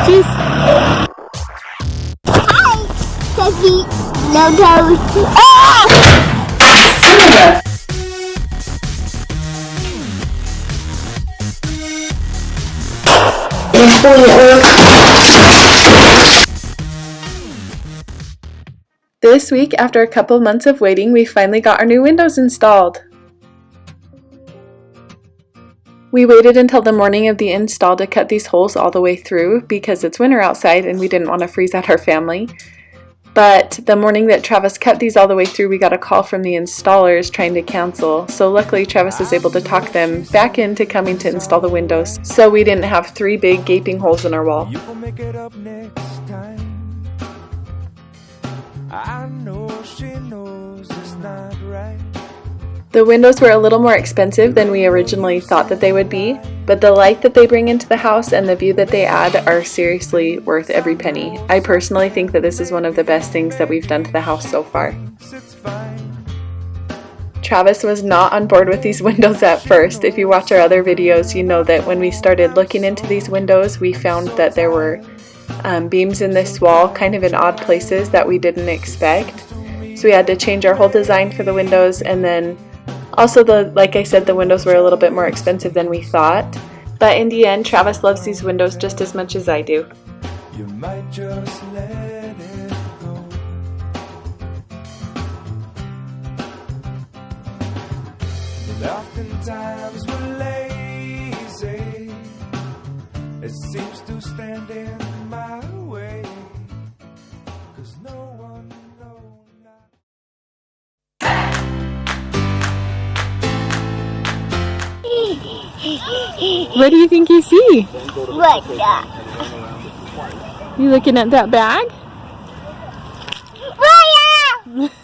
Cheese. Hi, Cookie. No toast. Ah! This week, after a couple months of waiting, we finally got our new windows installed. We waited until the morning of the install to cut these holes all the way through because it's winter outside and we didn't want to freeze out our family. But the morning that Travis cut these all the way through, we got a call from the installers trying to cancel. So luckily Travis was able to talk them back into coming to install the windows, so we didn't have 3 big gaping holes in our wall. You will make it up next time. I know she knows it's not right. The windows were a little more expensive than we originally thought that they would be, but the light that they bring into the house and the view that they add are seriously worth every penny. I personally think that this is one of the best things that we've done to the house so far. Travis was not on board with these windows at first. If you watch our other videos, you know that when we started looking into these windows, we found that there were beams in this wall kind of in odd places that we didn't expect. So we had to change our whole design for the windows, and then also, like I said, the windows were a little bit more expensive than we thought. But in the end, Travis loves these windows just as much as I do. You might just let it go. And oftentimes we're lazy. It seems to stand in my way. 'Cause no one knows not. What do you think you see? What's that? You looking at that bag? Fire!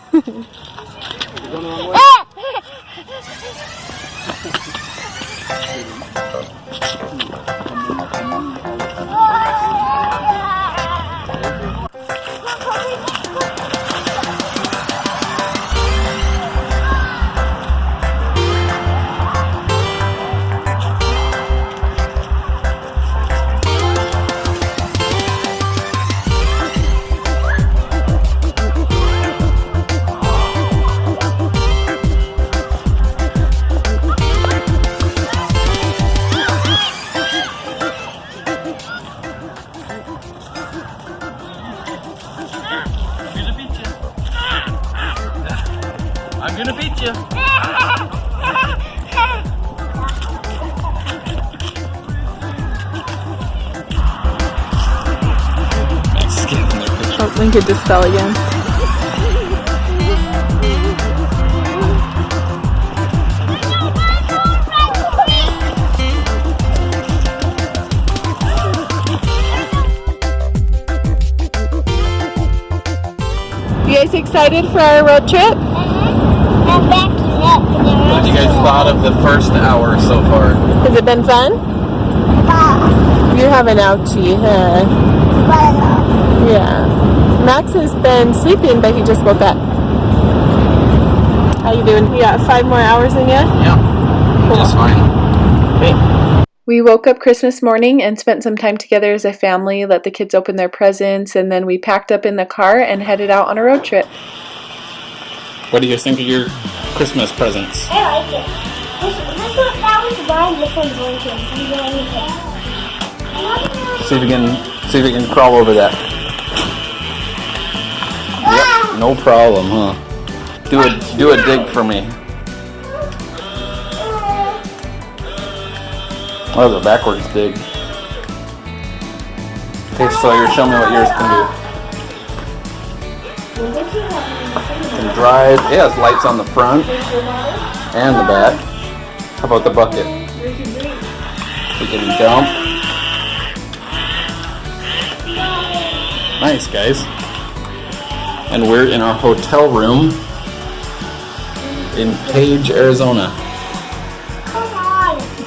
I'm gonna beat you. Oh, Lincoln just fell again. You guys excited for our road trip? I'm backing up. What do you guys thought of the first hour so far? Has it been fun? You're having ouchie, huh? Yeah. Max has been sleeping, but he just woke up. How you doing? You got 5 more hours in you? Yeah. Cool. Just fine. Great. We woke up Christmas morning and spent some time together as a family, let the kids open their presents, and then we packed up in the car and headed out on a road trip. What do you guys think of your Christmas presents? I like it. That was mine. This one's going to. See if you can crawl over that. Yep, no problem, huh? Do a dig for me. Oh, the backwards dig. Okay, Sawyer, show me what yours can do. Can drive. It has lights on the front and the back. How about the bucket? We can dump. Nice, guys. And we're in our hotel room in Page, Arizona.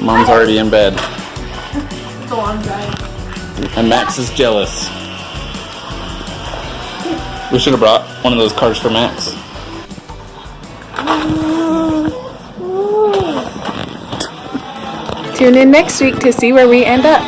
Mom's already in bed. It's a long drive. And Max is jealous. We should have brought one of those cars for Max. Tune in next week to see where we end up.